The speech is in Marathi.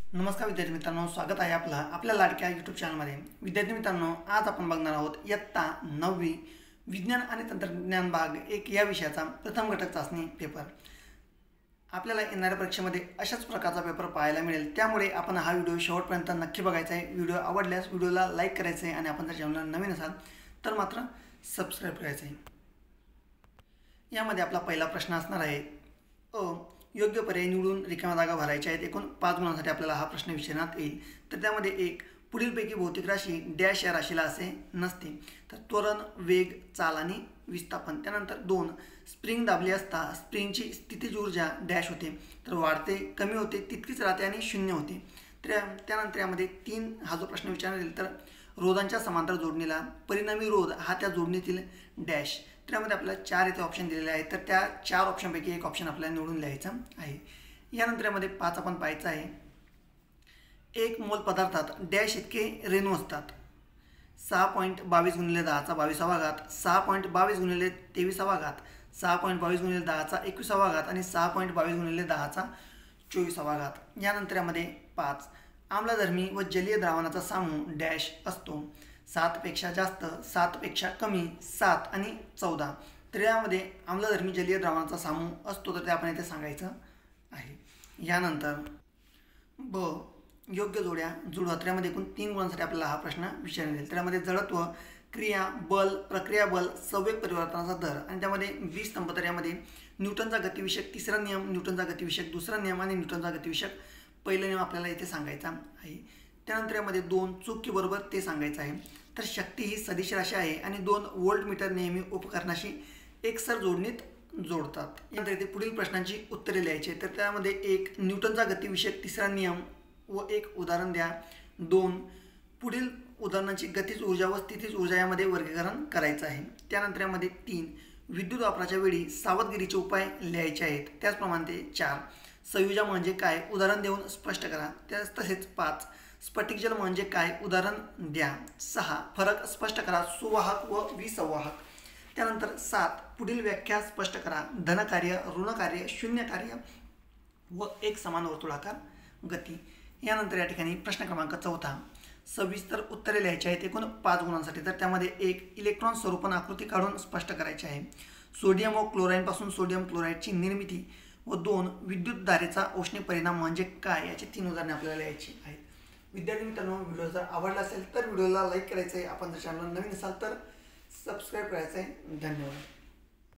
नमस्कार विद्यार्थी मित्रांनो, स्वागत आहे आपल्या लाडक्या यूट्यूब चॅनलमध्ये। विद्यार्थी मित्रांनो, आज आपण बघणार आहोत इयत्ता 9वी विज्ञान आणि तंत्रज्ञान भाग 1 या विषयाचा प्रथम घटक चाचणी पेपर। आपल्याला येणाऱ्या परीक्षेमध्ये अशाच प्रकारचा पेपर पाहायला मिळेल, त्यामुळे आपण हा व्हिडिओ शेवटपर्यंत नक्की बघायचा आहे। व्हिडिओ आवडल्यास व्हिडिओला लाईक करायचं आहे आणि आपण जर चॅनलला नवीन असाल तर मात्र सबस्क्राईब करायचं आहे। यामध्ये आपला पहिला प्रश्न असणार आहे, योग्य पर्याय निवडून रिकाम्या जागा भरायच्या आहेत। एकूण 5 गुणांसाठी आपल्याला हा प्रश्न विचारण्यात येईल। तर त्यामध्ये एक, पुढीलपैकी भौतिक राशी डॅश या राशीला असे नसते। तर त्वरण, वेग, चाल आणि विस्थापन। त्यानंतर 2, स्प्रिंग दाबली असता स्प्रिंगची स्थितीज ऊर्जा डॅश होते। तर वाढते, कमी होते, तितकीच राहते आणि शून्य होते। त्यानंतर यामध्ये 3 हा जो प्रश्न विचारण्यात येईल, तर रोधांच्या समांतर जोडणीला परिणामी रोध हा त्या जोडणीतील डॅश। त्यामध्ये आपल्याला 4 इथे ऑप्शन दिलेले आहेत, तर त्या 4 ऑप्शनपैकी एक ऑप्शन आपल्याला निवडून लिहायचा आहे। यानंतर यामध्ये 5 आपण पाहायचं आहे, 1 मोल पदार्थात डॅश इतके रेणू असतात। 6.22 × 10⁻²2 6.22 × 23, 6.22 × 10⁻21 आणि 6.22 × 10⁻24। यानंतर यामध्ये 5, आम्लधर्मी व जलीय द्रावणाचा समूह डॅश असतो। 7 पेक्षा जास्त, 7 पेक्षा कमी, 7 आणि 14। तर यामध्ये आम्लधर्मी जलीय द्रावणाचा समूह असतो, तर ते आपण इथे सांगायचं आहे। यानंतर योग्य जोड्या जुळवा। त्यामध्ये एकूण 3 गुणांसाठी आपल्याला हा प्रश्न विचारण्यात येईल। त्यामध्ये जडत्व, क्रिया, बल, प्रक्रिया बल, संवेग परिवर्तनाचा दर आणि त्यामध्ये 20 स्तंभ। तर यामध्ये न्यूटनचा गतिविषयक तिसरा नियम, न्यूटनचा गतिविषयक दुसरा नियम आणि न्यूटनचा गतिविषयक पहिला नियम आपल्याला इथे सांगायचा आहे। त्यानंतर यामध्ये 2, चूक की बरोबर ते सांगायचं आहे। तर शक्ती ही सदिश राशी आहे आणि 2 व्होल्टमीटर नेहमी उपकरणाशी एकसर जोडणीत जोडतात। यानंतर इथे पुढील प्रश्नांची उत्तरे लिहायची। तर त्यामध्ये 1, न्यूटनचा गतिविषयक तिसरा नियम व एक उदाहरण द्या। 2, पुढील उदाहरणाची गतिज ऊर्जा व स्थितीज ऊर्जा यामध्ये वर्गीकरण करायचं आहे। त्यानंतर यामध्ये 3, विद्युत वापराच्या वेळी सावधगिरीचे उपाय लिहायचे आहेत। त्याचप्रमाणे 4, संयोजा म्हणजे काय, उदाहरण देऊन स्पष्ट करा। तसेच 5, स्फटिक जल म्हणजे काय, उदाहरण द्या। 6, फरक स्पष्ट करा, सुवाहक व विसंवाहक। त्यानंतर 7, पुढील व्याख्या स्पष्ट करा, धनकार्य, ऋणकार्य, शून्य कार्य व एक समान वर्तुळाकार गती। यानंतर या ठिकाणी प्रश्न क्रमांक 4, सविस्तर उत्तरे लिहायची आहेत एकूण 5 गुणांसाठी। तर त्यामध्ये 1, इलेक्ट्रॉन स्वरूपण आकृती काढून स्पष्ट करायची आहे। सोडियम व क्लोराईडपासून सोडियम क्लोराईडची निर्मिती व 2, विद्युत धारेचा औष्णिक परिणाम म्हणजे काय, याची 3 उदाहरणे आपल्याला लिहायची आहेत। विद्यार्थी मित्रांनो, व्हिडिओ जर आवडला असेल तर व्हिडिओला लाईक करायचं आहे। आपण जर चॅनलला नवीन असाल तर सबस्क्राईब करायचं आहे। धन्यवाद।